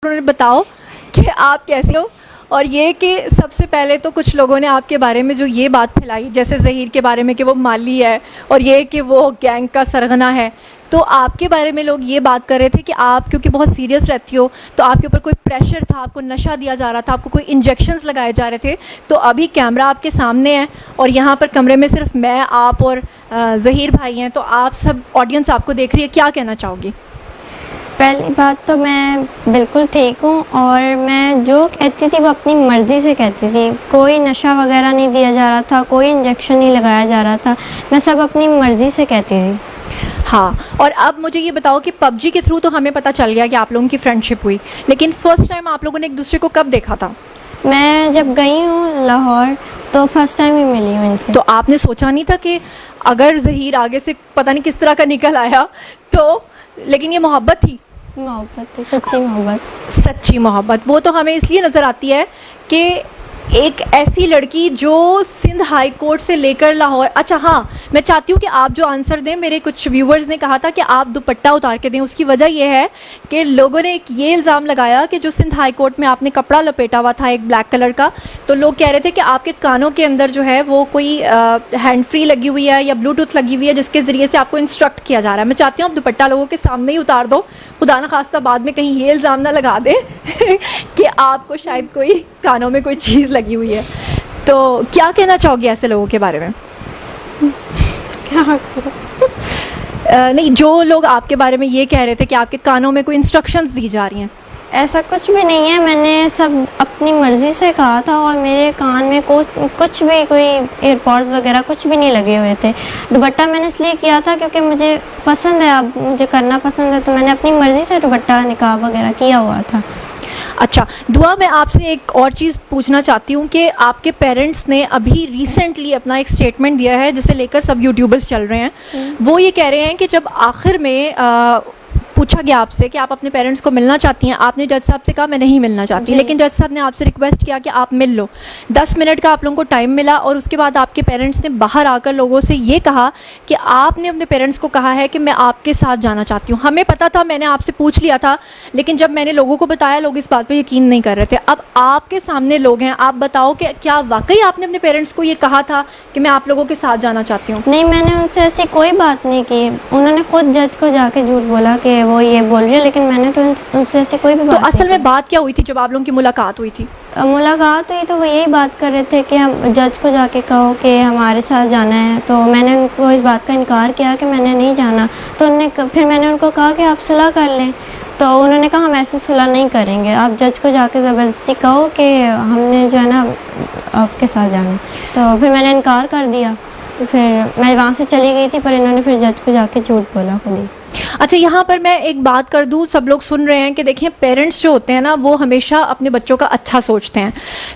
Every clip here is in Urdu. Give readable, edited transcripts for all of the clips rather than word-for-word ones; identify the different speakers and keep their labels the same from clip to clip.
Speaker 1: انہوں نے بتاؤ کہ آپ کیسے ہو. اور یہ کہ سب سے پہلے تو کچھ لوگوں نے آپ کے بارے میں جو یہ بات پھیلائی جیسے ظہیر کے بارے میں کہ وہ مالی ہے اور یہ کہ وہ گینگ کا سرغنہ ہے، تو آپ کے بارے میں لوگ یہ بات کر رہے تھے کہ آپ کیونکہ بہت سیریس رہتی ہو تو آپ کے اوپر کوئی پریشر تھا، آپ کو نشہ دیا جا رہا تھا، آپ کو کوئی انجیکشنز لگائے جا رہے تھے. تو ابھی کیمرہ آپ کے سامنے ہے اور یہاں پر کمرے میں صرف میں، آپ اور ظہیر بھائی ہیں، تو آپ سب آڈینس آپ کو دیکھ رہی ہے، کیا کہنا چاہو گی؟
Speaker 2: پہلی بات تو میں بالکل ٹھیک ہوں، اور میں جو کہتی تھی وہ اپنی مرضی سے کہتی تھی. کوئی نشہ وغیرہ نہیں دیا جا رہا تھا، کوئی انجیکشن نہیں لگایا جا رہا تھا، میں سب اپنی مرضی سے کہتی تھی.
Speaker 1: ہاں، اور اب مجھے یہ بتاؤ کہ پب جی کے تھرو تو ہمیں پتہ چل گیا کہ آپ لوگوں کی فرینڈ شپ ہوئی، لیکن فرسٹ ٹائم آپ لوگوں نے ایک دوسرے کو کب دیکھا تھا؟
Speaker 2: میں جب گئی ہوں لاہور تو فرسٹ ٹائم ہی ملی ہوں ان سے.
Speaker 1: تو آپ نے سوچا نہیں تھا کہ اگر ظہیر آگے سے پتہ نہیں کس طرح کا نکل آیا تو، لیکن یہ محبت تھی؟
Speaker 2: محبت تھی، سچی محبت.
Speaker 1: سچی محبت وہ تو ہمیں اس لیے نظر آتی ہے کہ ایک ایسی لڑکی جو سندھ ہائی کورٹ سے لے کر لاہور. اچھا ہاں، میں چاہتی ہوں کہ آپ جو آنسر دیں، میرے کچھ ویورز نے کہا تھا کہ آپ دوپٹہ اتار کے دیں. اس کی وجہ یہ ہے کہ لوگوں نے ایک یہ الزام لگایا کہ جو سندھ ہائی کورٹ میں آپ نے کپڑا لپیٹا ہوا تھا ایک بلیک کلر کا، تو لوگ کہہ رہے تھے کہ آپ کے کانوں کے اندر جو ہے وہ کوئی ہینڈ فری لگی ہوئی ہے یا بلوٹوتھ لگی ہوئی ہے جس کے ذریعے سے آپ کو انسٹرکٹ کیا جا رہا ہے. میں چاہتی ہوں آپ دوپٹہ لوگوں کے سامنے ہی اتار دو، خدا نخواستہ بعد میں کہیں یہ الزام نہ لگا دے کہ آپ کو شاید کوئی کانوں میں کوئی چیز لگی ہوئی ہے. تو کیا کہنا چاہو گی ایسے لوگوں کے بارے میں؟ نہیں، جو لوگ آپ کے بارے میں یہ کہہ رہے تھے کہ آپ کے کانوں میں کوئی انسٹرکشنز دی جا رہی ہیں.
Speaker 2: ایسا کچھ بھی نہیں ہے، میں نے سب اپنی مرضی سے کہا تھا، اور میرے کان میں کچھ بھی کوئی ایئر پوڈز وغیرہ کچھ بھی نہیں لگے ہوئے تھے. دوپٹہ میں نے اس لیے کیا تھا کیونکہ مجھے پسند ہے، اب مجھے کرنا پسند ہے، تو میں نے اپنی مرضی سے دوپٹہ نقاب وغیرہ کیا ہوا تھا.
Speaker 1: اچھا دعا، میں آپ سے ایک اور چیز پوچھنا چاہتی ہوں کہ آپ کے پیرنٹس نے ابھی ریسنٹلی اپنا ایک اسٹیٹمنٹ دیا ہے جسے لے کر سب یوٹیوبرز چل رہے ہیں. وہ یہ کہہ رہے ہیں کہ جب آخر میں پوچھا گیا آپ سے کہ آپ اپنے پیرنٹس کو ملنا چاہتی ہیں، آپ نے جج صاحب سے کہا میں نہیں ملنا چاہتی، لیکن جج صاحب نے آپ سے ریکویسٹ کیا کہ آپ مل لو. 10 منٹ کا آپ لوگوں کو ٹائم ملا اور اس کے بعد آپ کے پیرنٹس نے باہر آ کر لوگوں سے یہ کہا کہ آپ نے اپنے پیرنٹس کو کہا ہے کہ میں آپ کے ساتھ جانا چاہتی ہوں. ہمیں پتہ تھا، میں نے آپ سے پوچھ لیا تھا، لیکن جب میں نے لوگوں کو بتایا لوگ اس بات پہ یقین نہیں کر رہے تھے. اب آپ کے سامنے لوگ ہیں، آپ بتاؤ کہ کیا واقعی آپ نے اپنے پیرنٹس کو یہ کہا تھا کہ میں آپ لوگوں کے ساتھ جانا چاہتی ہوں؟
Speaker 2: نہیں، میں نے ان سے ایسی کوئی بات نہیں کی. انہوں نے خود جج کو جا کے جھوٹ بولا کہ وہ یہ بول رہی ہے، لیکن میں نے تو ان سے ایسی کوئی بھی بات
Speaker 1: تو اصل
Speaker 2: نہیں
Speaker 1: میں بات کیا ہوئی تھی جب آپ لوگوں کی ملاقات ہوئی تھی؟
Speaker 2: ملاقات ہوئی تو وہ یہی بات کر رہے تھے کہ ہم جج کو جا کے کہو کہ ہمارے ساتھ جانا ہے. تو میں نے ان کو اس بات کا انکار کیا کہ میں نے نہیں جانا. تو پھر میں نے ان کو کہا کہ آپ صلح کر لیں. تو انہوں نے کہا ہم ایسے صلح نہیں کریں گے، آپ جج کو جا کے زبردستی کہو کہ ہم نے جو ہے نا آپ کے ساتھ جانا. تو پھر میں نے انکار کر دیا، تو پھر میں وہاں سے چلی گئی تھی، پر انہوں نے پھر جج کو جا کے جھوٹ بولا خود ہی.
Speaker 1: اچھا یہاں پر میں ایک بات کر دوں، سب لوگ سن رہے ہیں کہ دیکھیں پیرنٹس جو ہوتے ہیں نا وہ ہمیشہ اپنے بچوں کا اچھا سوچتے ہیں.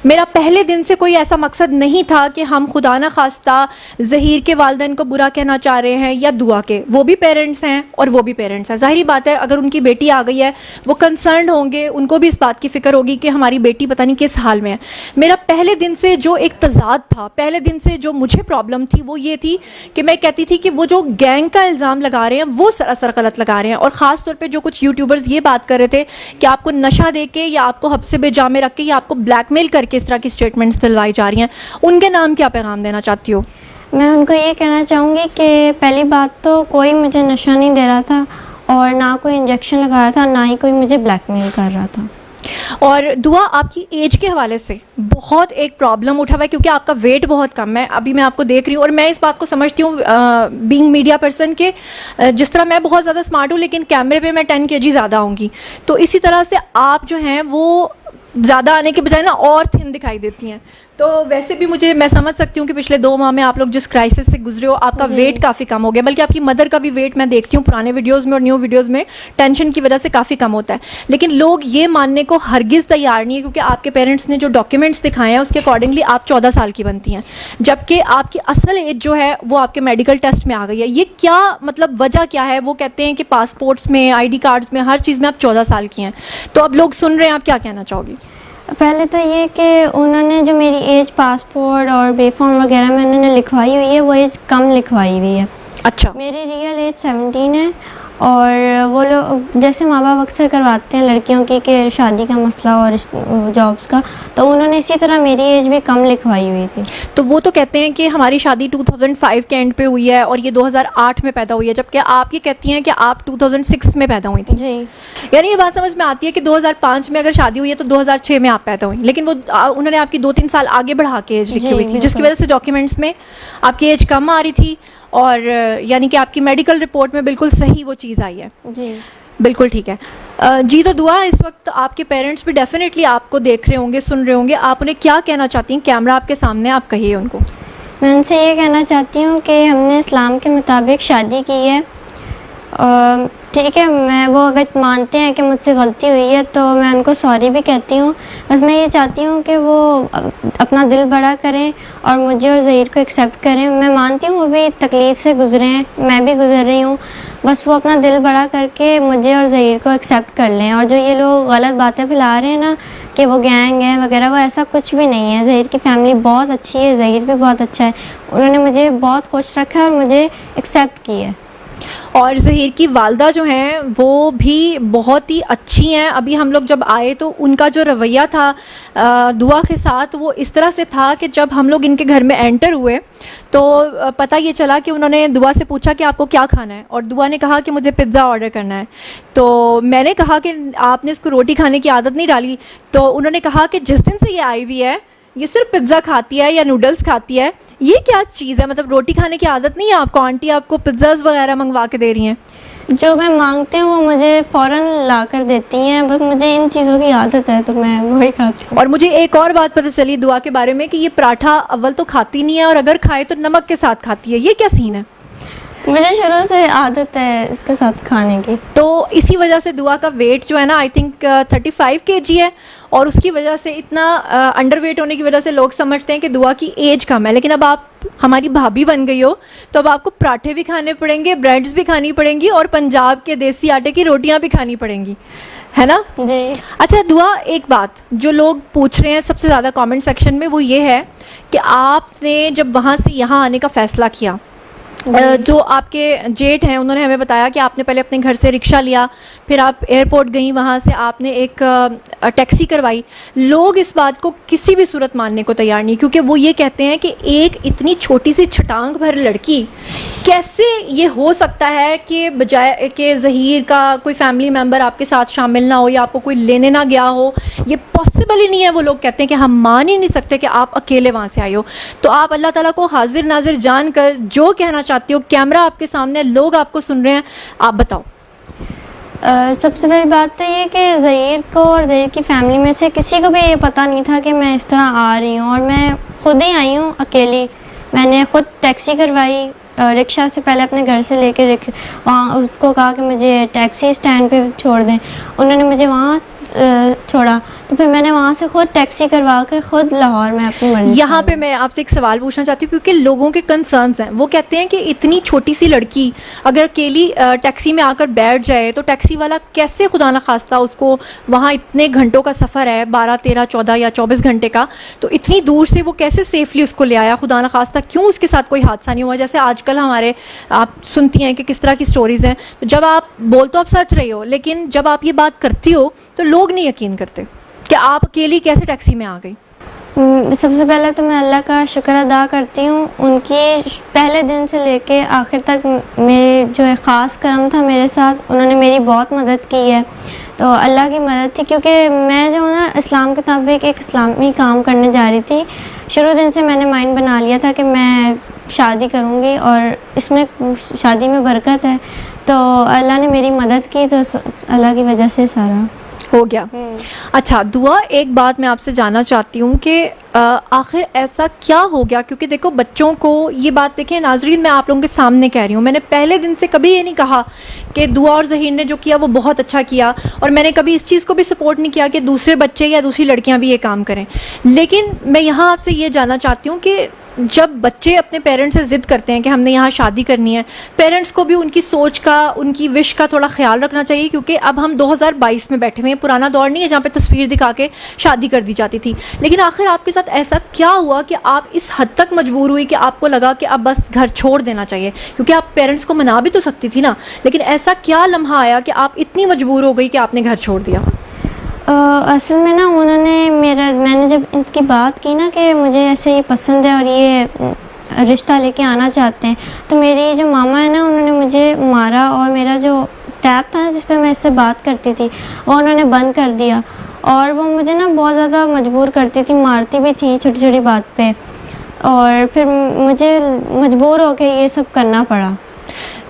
Speaker 1: میرا پہلے دن سے کوئی ایسا مقصد نہیں تھا کہ ہم خدا نہ خواستہ ظہیر کے والدین کو برا کہنا چاہ رہے ہیں یا دعا کے. وہ بھی پیرنٹس ہیں اور وہ بھی پیرنٹس ہیں، ظاہری بات ہے اگر ان کی بیٹی آ گئی ہے وہ کنسرنڈ ہوں گے، ان کو بھی اس بات کی فکر ہوگی کہ ہماری بیٹی پتہ نہیں کس حال میں ہے. میرا پہلے دن سے جو ایک تضاد تھا، پہلے دن سے جو مجھے پرابلم تھی وہ یہ تھی کہ میں کہتی تھی کہ وہ جو گینگ کا الزام لگا رہے ہیں وہ سراسر غلط لگا رہے ہیں. اور خاص طور پہ جو کچھ یوٹیوبرز یہ بات کر رہے تھے کہ آپ کو نشہ دے کے یا آپ کو حبس بے جا میں رکھ کے یا آپ کو بلیک میل کر کے اس طرح کی سٹیٹمنٹس دلوائی جا رہی ہیں، ان کے نام کیا پیغام دینا چاہتی ہو؟
Speaker 2: میں ان کو یہ کہنا چاہوں گی کہ پہلی بات تو کوئی مجھے نشہ نہیں دے رہا تھا، اور نہ کوئی انجیکشن لگا رہا تھا، نہ ہی کوئی مجھے بلیک میل کر رہا تھا.
Speaker 1: اور دعا، آپ کی ایج کے حوالے سے بہت ایک پرابلم اٹھا ہوا ہے کیونکہ آپ کا ویٹ بہت کم ہے. ابھی میں آپ کو دیکھ رہی ہوں اور میں اس بات کو سمجھتی ہوں بینگ میڈیا پرسن کہ جس طرح میں بہت زیادہ اسمارٹ ہوں لیکن کیمرے پہ میں 10 kg زیادہ ہوں گی، تو اسی طرح سے آپ جو ہیں وہ زیادہ آنے کے بجائے نا اور تھن دکھائی دیتی ہیں. تو ویسے بھی میں سمجھ سکتی ہوں کہ پچھلے 2 ماہ میں آپ لوگ جس کرائسس سے گزرے ہو آپ کا ویٹ کافی کم ہو گیا، بلکہ آپ کی مدر کا بھی ویٹ میں دیکھتی ہوں پرانے ویڈیوز میں اور نیو ویڈیوز میں ٹینشن کی وجہ سے کافی کم ہوتا ہے. لیکن لوگ یہ ماننے کو ہرگز تیار نہیں ہے کیونکہ آپ کے پیرنٹس نے جو ڈاکیومنٹس دکھائے ہیں اس کے اکارڈنگلی آپ 14 سال کی بنتی ہیں، جبکہ آپ کی اصل ایج جو ہے وہ آپ کے میڈیکل ٹیسٹ میں آ گئی ہے. یہ کیا مطلب وجہ کیا ہے؟ وہ کہتے ہیں کہ پاسپورٹس میں، ID کارڈز میں، ہر چیز میں آپ 14 سال کی ہیں. تو اب لوگ سن رہے ہیں، آپ کیا کہنا چاہو گی؟
Speaker 2: پہلے تو یہ کہ انہوں نے جو میری ایج پاسپورٹ اور بے فارم وغیرہ میں انہوں نے لکھوائی ہوئی ہے وہ ایج کم لکھوائی ہوئی ہے.
Speaker 1: اچھا،
Speaker 2: میری ریئل ایج 17 ہے، اور وہ لوگ جیسے ماں باپ اکثر کرواتے ہیں لڑکیوں کی کہ شادی کا مسئلہ اور جابس کا، تو انہوں نے اسی طرح میری ایج بھی کم لکھوائی ہوئی تھی.
Speaker 1: تو وہ تو کہتے ہیں کہ ہماری شادی 2005 کے اینڈ پہ ہوئی ہے اور یہ 2008 میں پیدا ہوئی ہے، جبکہ آپ یہ کہتی ہیں کہ آپ 2006 میں پیدا ہوئی تھی.
Speaker 2: جی.
Speaker 1: یعنی یہ بات سمجھ میں آتی ہے کہ 2005 میں اگر شادی ہوئی ہے تو 2006 میں آپ پیدا ہوئی، لیکن وہ انہوں نے آپ کی 2-3 سال آگے بڑھا کے ایج لکھی ہوئی تھی، جس کی وجہ سے ڈاکیومنٹس میں آپ کی ایج کم آ رہی تھی، اور یعنی کہ آپ کی میڈیکل رپورٹ میں بالکل صحیح وہ چیز آئی ہے.
Speaker 2: جی
Speaker 1: بالکل ٹھیک ہے. جی تو دعا، اس وقت آپ کے پیرنٹس بھی ڈیفینیٹلی آپ کو دیکھ رہے ہوں گے، سن رہے ہوں گے، آپ انہیں کیا کہنا چاہتی ہیں؟ کیمرہ آپ کے سامنے، آپ کہیے ان کو.
Speaker 2: میں ان سے یہ کہنا چاہتی ہوں کہ ہم نے اسلام کے مطابق شادی کی ہے. ٹھیک ہے، میں وہ اگر مانتے ہیں کہ مجھ سے غلطی ہوئی ہے تو میں ان کو سوری بھی کہتی ہوں. بس میں یہ چاہتی ہوں کہ وہ اپنا دل بڑا کریں اور مجھے اور ظہیر کو ایکسیپٹ کریں. میں مانتی ہوں وہ بھی تکلیف سے گزرے ہیں، میں بھی گزر رہی ہوں. بس وہ اپنا دل بڑا کر کے مجھے اور ظہیر کو ایکسیپٹ کر لیں. اور جو یہ لوگ غلط باتیں پھیلا رہے ہیں نا کہ وہ گینگ ہے وغیرہ، وہ ایسا کچھ بھی نہیں ہے. ظہیر کی فیملی بہت اچھی ہے، ظہیر بھی بہت اچھا ہے. انہوں نے مجھے بہت خوش رکھا ہے اور مجھے ایکسیپٹ کی ہے.
Speaker 1: اور ظہیر کی والدہ جو ہیں وہ بھی بہت ہی اچھی ہیں. ابھی ہم لوگ جب آئے تو ان کا جو رویہ تھا دعا کے ساتھ وہ اس طرح سے تھا کہ جب ہم لوگ ان کے گھر میں انٹر ہوئے تو پتہ یہ چلا کہ انہوں نے دعا سے پوچھا کہ آپ کو کیا کھانا ہے، اور دعا نے کہا کہ مجھے پزا آرڈر کرنا ہے. تو میں نے کہا کہ آپ نے اس کو روٹی کھانے کی عادت نہیں ڈالی. تو انہوں نے کہا کہ جس دن سے یہ آئی ہوئی ہے یہ صرف پزا کھاتی ہے یا نوڈلس کھاتی ہے. یہ کیا چیز ہے؟ مطلب روٹی کھانے کی عادت نہیں ہے آپ کو؟ آنٹی آپ کو پزاز وغیرہ منگوا کے دے رہی ہیں؟
Speaker 2: جو میں مانگتی ہوں وہ مجھے فوراً لا کر دیتی ہیں. بس مجھے ان چیزوں کی عادت ہے تو میں وہی کھاتی ہوں.
Speaker 1: اور مجھے ایک اور بات پتہ چلی دعا کے بارے میں کہ یہ پراٹھا اول تو کھاتی نہیں ہے، اور اگر کھائے تو نمک کے ساتھ کھاتی ہے. یہ کیا سین ہے؟
Speaker 2: مجھے شروع سے عادت ہے اس کے ساتھ کھانے کی.
Speaker 1: تو اسی وجہ سے دعا کا ویٹ جو ہے نا آئی تھنک 35 kg ہے، اور اس کی وجہ سے اتنا انڈر ویٹ ہونے کی وجہ سے لوگ سمجھتے ہیں کہ دعا کی ایج کم ہے. لیکن اب آپ ہماری بھابھی بن گئی ہو تو اب آپ کو پراٹھے بھی کھانے پڑیں گے، بریڈز بھی کھانی پڑیں گی، اور پنجاب کے دیسی آٹے کی روٹیاں بھی کھانی پڑیں گی، ہے نا؟
Speaker 2: جی.
Speaker 1: اچھا دعا، ایک بات جو لوگ پوچھ رہے ہیں سب سے زیادہ کامنٹ سیکشن میں وہ یہ ہے کہ آپ نے جب وہاں سے یہاں آنے کا فیصلہ کیا، جو آپ کے جیٹ ہیں انہوں نے ہمیں بتایا کہ آپ نے پہلے اپنے گھر سے رکشہ لیا، پھر آپ ایئرپورٹ گئیں، وہاں سے آپ نے ایک ٹیکسی کروائی. لوگ اس بات کو کسی بھی صورت ماننے کو تیار نہیں، کیونکہ وہ یہ کہتے ہیں کہ ایک اتنی چھوٹی سی چھٹانگ بھر لڑکی کیسے یہ ہو سکتا ہے کہ بجائے کہ ظہیر کا کوئی فیملی ممبر آپ کے ساتھ شامل نہ ہو یا آپ کو کوئی لینے نہ گیا ہو، یہ پاسبل ہی نہیں ہے. وہ لوگ کہتے ہیں کہ ہم مان ہی نہیں سکتے کہ آپ اکیلے وہاں سے آئے ہو. تو آپ اللہ تعالیٰ کو حاضر ناظر جان کر جو کہنا چاہتے ہو، کیمرہ آپ کے سامنے، لوگ آپ کو سن رہے ہیں، آپ بتاؤ.
Speaker 2: سب سے پہلی بات تو یہ کہ ظہیر کو اور ظہیر کی فیملی میں سے کسی کو بھی یہ پتہ نہیں تھا کہ میں اس طرح آ رہی ہوں، اور میں خود ہی آئی ہوں اکیلی. میں نے خود ٹیکسی کروائی، رکشہ سے پہلے اپنے گھر سے لے کے وہاں اس کو کہا کہ مجھے ٹیکسی اسٹینڈ پہ چھوڑ دیں. انہوں نے مجھے وہاں چھوڑا، تو پھر میں نے وہاں سے خود ٹیکسی کروا کے خود لاہور میں اپنی مرضی.
Speaker 1: یہاں پہ میں آپ سے ایک سوال پوچھنا چاہتی ہوں، کیونکہ لوگوں کے کنسرنز ہیں. وہ کہتے ہیں کہ اتنی چھوٹی سی لڑکی اگر اکیلی ٹیکسی میں آ کر بیٹھ جائے تو ٹیکسی والا کیسے خدا نخواستہ اس کو، وہاں اتنے گھنٹوں کا سفر ہے، 12 13 14 یا 24 گھنٹے کا، تو اتنی دور سے وہ کیسے سیفلی اس کو لے آیا؟ خدا نخواستہ کیوں اس کے ساتھ کوئی حادثہ نہیں ہوا؟ جیسے آج کل ہمارے آپ سنتی ہیں کہ کس طرح کی سٹوریز ہیں. تو جب آپ بول تو آپ سچ رہے ہو، لیکن جب آپ یہ بات کرتی ہو تو لوگ نہیں یقین کرتے کہ آپ اکیلی کیسے ٹیکسی میں آ گئی.
Speaker 2: سب سے پہلے تو میں اللہ کا شکر ادا کرتی ہوں، ان کی پہلے دن سے لے کے آخر تک میرے جو ہے خاص کرم تھا میرے ساتھ، انہوں نے میری بہت مدد کی ہے. تو اللہ کی مدد تھی، کیونکہ میں جو نا اسلام کے مطابق ایک اسلامی کام کرنے جا رہی تھی. شروع دن سے میں نے مائنڈ بنا لیا تھا کہ میں شادی کروں گی اور اس میں شادی میں برکت ہے. تو اللہ نے میری مدد کی، تو اللہ کی وجہ سے سارا
Speaker 1: ہو گیا. اچھا دعا، ایک بات میں آپ سے جاننا چاہتی ہوں کہ آخر ایسا کیا ہو گیا؟ کیونکہ دیکھو بچوں کو یہ بات، دیکھیں ناظرین میں آپ لوگوں کے سامنے کہہ رہی ہوں، میں نے پہلے دن سے کبھی یہ نہیں کہا کہ دعا اور ظہیر نے جو کیا وہ بہت اچھا کیا، اور میں نے کبھی اس چیز کو بھی سپورٹ نہیں کیا کہ دوسرے بچے یا دوسری لڑکیاں بھی یہ کام کریں. لیکن میں یہاں آپ سے یہ جاننا چاہتی ہوں کہ جب بچے اپنے پیرنٹس سے ضد کرتے ہیں کہ ہم نے یہاں شادی کرنی ہے, پیرنٹس کو بھی ان کی سوچ کا, ان کی وش کا تھوڑا خیال رکھنا چاہیے, کیونکہ اب ہم 2022 میں بیٹھے ہوئے ہیں, پرانا دور نہیں ہے جہاں پہ تصویر دکھا کے شادی کر دی جاتی تھی. لیکن آخر آپ کے ساتھ ایسا کیا ہوا کہ آپ اس حد تک مجبور ہوئی کہ آپ کو لگا کہ اب بس گھر چھوڑ دینا چاہیے, کیونکہ آپ پیرنٹس کو منا بھی تو سکتی تھی نا, لیکن ایسا کیا لمحہ آیا کہ آپ اتنی مجبور ہو گئی کہ آپ نے گھر چھوڑ دیا؟
Speaker 2: اصل میں نا انہوں نے میں نے جب ان کی بات کی نا کہ مجھے ایسے یہ پسند ہے اور یہ رشتہ لے کے آنا چاہتے ہیں, تو میری جو ماما ہے نا انہوں نے مجھے مارا, اور میرا جو ٹیب تھا نا جس پہ میں اس سے بات کرتی تھی وہ انہوں نے بند کر دیا, اور وہ مجھے نا بہت زیادہ مجبور کرتی تھی, مارتی بھی تھی چھوٹی چھوٹی بات پہ, اور پھر مجھے مجبور ہو کے یہ سب کرنا پڑا.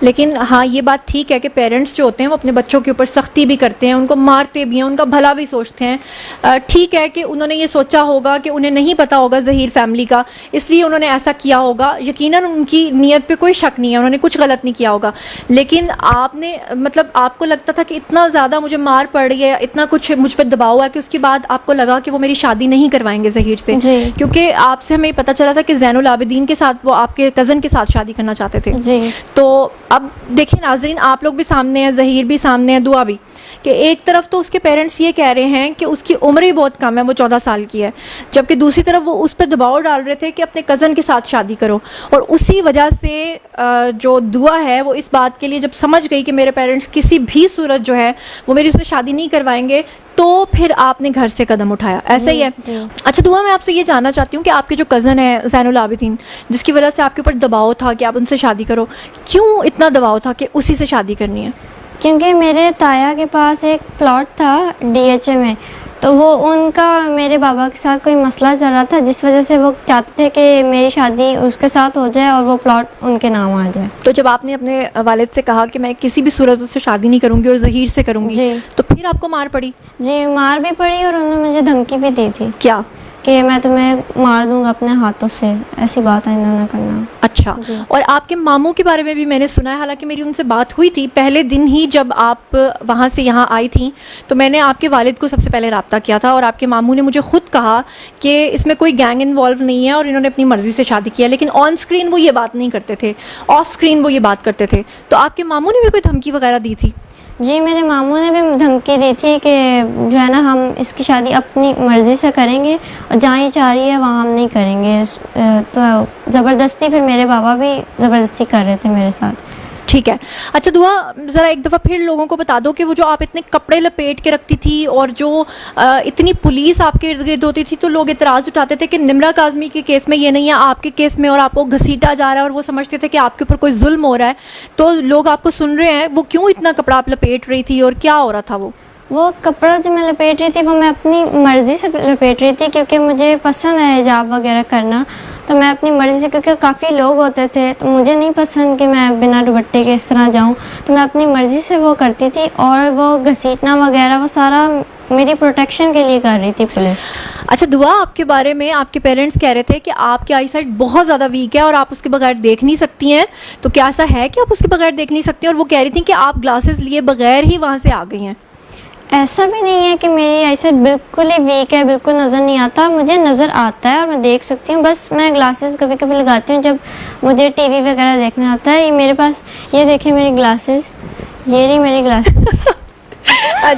Speaker 1: لیکن ہاں یہ بات ٹھیک ہے کہ پیرنٹس جو ہوتے ہیں وہ اپنے بچوں کے اوپر سختی بھی کرتے ہیں, ان کو مارتے بھی ہیں, ان کا بھلا بھی سوچتے ہیں. ٹھیک ہے کہ انہوں نے یہ سوچا ہوگا کہ انہیں نہیں پتا ہوگا ظہیر فیملی کا, اس لیے انہوں نے ایسا کیا ہوگا. یقیناً ان کی نیت پہ کوئی شک نہیں ہے, انہوں نے کچھ غلط نہیں کیا ہوگا. لیکن آپ نے مطلب آپ کو لگتا تھا کہ اتنا زیادہ مجھے مار پڑ رہی ہے, اتنا کچھ مجھ پہ دباؤ ہے, کہ اس کے بعد آپ کو لگا کہ وہ میری شادی نہیں کروائیں گے ظہیر سے,
Speaker 2: جی.
Speaker 1: کیونکہ آپ سے ہمیں پتہ چلا تھا کہ زین العابدین کے ساتھ وہ آپ کے کزن کے ساتھ شادی کرنا چاہتے تھے.
Speaker 2: جی.
Speaker 1: تو اب دیکھیں ناظرین, آپ لوگ بھی سامنے ہیں, ظہیر بھی سامنے ہے, دعا بھی, کہ ایک طرف تو اس کے پیرنٹس یہ کہہ رہے ہیں کہ اس کی عمر ہی بہت کم ہے, وہ 14 سال کی ہے, جبکہ دوسری طرف وہ اس پہ دباؤ ڈال رہے تھے کہ اپنے کزن کے ساتھ شادی کرو. اور اسی وجہ سے جو دعا ہے وہ اس بات کے لیے جب سمجھ گئی کہ میرے پیرنٹس کسی بھی صورت جو ہے وہ میری اس سے شادی نہیں کروائیں گے, تو پھر آپ نے گھر سے قدم اٹھایا. ایسا ہی ہے؟
Speaker 2: جی.
Speaker 1: اچھا دعا, میں آپ سے یہ جاننا چاہتی ہوں کہ آپ کے جو کزن ہے زین العابدین, جس کی وجہ سے آپ کے اوپر دباؤ تھا کہ آپ ان سے شادی کرو, کیوں اتنا دباؤ تھا کہ اسی سے شادی کرنی ہے؟
Speaker 2: کیونکہ میرے تایا کے پاس ایک پلاٹ تھا DHA میں, تو وہ ان کا میرے بابا کے ساتھ کوئی مسئلہ چل رہا تھا, جس وجہ سے وہ چاہتے تھے کہ میری شادی اس کے ساتھ ہو جائے اور وہ پلاٹ ان کے نام آ جائے.
Speaker 1: تو جب آپ نے اپنے والد سے کہا کہ میں کسی بھی صورت اس سے شادی نہیں کروں گی اور ظہیر سے کروں گی,
Speaker 2: جی.
Speaker 1: تو پھر آپ کو مار پڑی؟
Speaker 2: جی, مار بھی پڑی, اور انہوں نے مجھے دھمکی بھی دی تھی
Speaker 1: کیا
Speaker 2: کہ میں تمہیں مار دوں گا اپنے ہاتھوں سے, ایسی بات آئندہ نہ کرنا.
Speaker 1: اچھا.
Speaker 2: جی.
Speaker 1: اور آپ کے ماموں کے بارے میں بھی میں نے سنا ہے, حالانکہ میری ان سے بات ہوئی تھی پہلے دن ہی جب آپ وہاں سے یہاں آئی تھیں, تو میں نے آپ کے والد کو سب سے پہلے رابطہ کیا تھا, اور آپ کے ماموں نے مجھے خود کہا کہ اس میں کوئی گینگ انوالو نہیں ہے اور انہوں نے اپنی مرضی سے شادی کیا. لیکن آن اسکرین وہ یہ بات نہیں کرتے تھے, آف اسکرین وہ یہ بات کرتے تھے. تو آپ کے ماموں نے بھی کوئی دھمکی وغیرہ دی تھی؟
Speaker 2: جی, میرے ماموں نے بھی دھمکی دی تھی کہ جو ہے نا ہم اس کی شادی اپنی مرضی سے کریں گے, اور جہاں یہ چاہ رہی ہے وہاں ہم نہیں کریں گے. تو زبردستی پھر میرے بابا بھی زبردستی کر رہے تھے میرے ساتھ.
Speaker 1: ٹھیک ہے. اچھا دعا, ذرا ایک دفعہ پھر لوگوں کو بتا دو کہ وہ جو آپ اتنے کپڑے لپیٹ کے رکھتی تھی اور جو اتنی پولیس آپ کے ارد گرد ہوتی تھی, تو لوگ اعتراض اٹھاتے تھے کہ نمرا کاظمی کے کیس میں یہ نہیں ہے, آپ کے کیس میں, اور آپ کو گھسیٹا جا رہا ہے, اور وہ سمجھتے تھے کہ آپ کے اوپر کوئی ظلم ہو رہا ہے. تو لوگ آپ کو سن رہے ہیں, وہ کیوں اتنا کپڑا آپ لپیٹ رہی تھی اور کیا ہو رہا تھا؟
Speaker 2: وہ کپڑا جو میں لپیٹ رہی تھی وہ میں اپنی مرضی سے لپیٹ رہی تھی, کیونکہ مجھے پسند ہے حجاب وغیرہ کرنا, تو میں اپنی مرضی سے, کیونکہ کافی لوگ ہوتے تھے تو مجھے نہیں پسند کہ میں بنا دوپٹے کے اس طرح جاؤں, تو میں اپنی مرضی سے وہ کرتی تھی. اور وہ گھسیٹنا وغیرہ وہ سارا میری پروٹیکشن کے لیے کر رہی تھی پولیس.
Speaker 1: اچھا دعا, آپ کے بارے میں آپ کے پیرنٹس کہہ رہے تھے کہ آپ کی آئی سائٹ بہت زیادہ ویک ہے اور آپ اس کے بغیر دیکھ نہیں سکتی ہیں, تو کیا ایسا ہے کہ آپ اس کے بغیر دیکھ نہیں سکتی ہیں؟ اور وہ کہہ رہی تھیں کہ آپ گلاسز لیے بغیر ہی وہاں سے آ گئی ہیں.
Speaker 2: ایسا بھی نہیں ہے کہ میری آئی سائٹ بالکل ہی ویک ہے, بالکل نظر نہیں آتا, مجھے نظر آتا ہے اور میں دیکھ سکتی ہوں. بس میں گلاسز کبھی کبھی لگاتی ہوں جب مجھے ٹی وی وغیرہ دیکھنا ہوتا ہے. یہ میرے پاس, یہ دیکھیں میری گلاسز, یہ نہیں میری گلاسز.
Speaker 1: اچھا